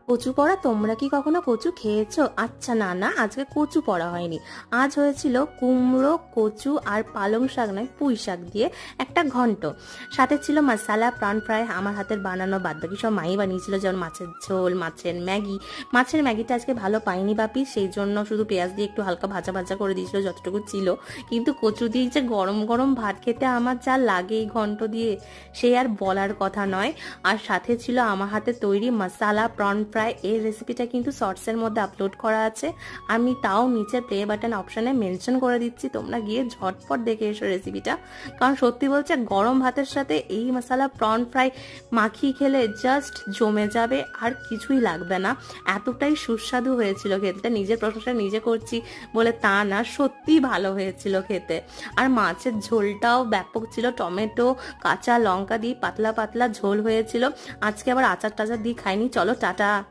কচু পড়া, তোমরা কি কখনো কচু খেয়েছো? আচ্ছা, না না, আজকে কচু পড়া হয়নি। আজ হয়েছিল কুমড়ো, কচু আর পালং শাক নয় পুঁই শাক দিয়ে একটা ঘন্ট। সাথে ছিল মশালা প্রন ফ্রাই, আমার হাতের বানানো, বাদবাকি সব মাই বানিয়েছিল, যেমন মাছের ঝোল, মাছের ম্যাগি। মাছের ম্যাগিটা আজকে ভালো পাইনি বাপি, সেই জন্য শুধু পেঁয়াজ দিয়ে একটু হালকা ভাজা ভাজা করে দিয়েছিল যতটুকু ছিল। কিন্তু কচু দিয়ে যে গরম গরম ভাত খেতে আমার যা লাগে এই ঘন্ট দিয়ে, সে আর বলার কথা নয়। আর সাথে ছিল আমার হাতে তৈরি মশালা প্রন ফ্রাই। এর রেসিপিটা কিন্তু শর্টসের মধ্যে আপলোড করা আছে, আমি তাও নিচের প্লে বাটন অপশানে মেনশন করে দিচ্ছি, তোমরা গিয়ে ঝটপট দেখে এসো রেসিপিটা। কারণ সত্যি বলছে, গরম ভাতের সাথে এই মশালা প্রন ফ্রাই মাখিয়ে খেলে জাস্ট জমে যাবে, আর কিছুই লাগবে না। এতটাই সুস্বাদু হয়েছিল খেতে, নিজের প্রশংসা নিজে করছি বলে তা না, সত্যি ভালো হয়েছিল খেতে। আর মাছের ঝোলটাও ব্যাপক ছিল, টমেটো কাঁচা লঙ্কা দিয়ে পাতলা পাতলা ঝোল হয়েছিল। আজকে আবার আচার টাচার দিয়ে খাইনি। চলো টাটা।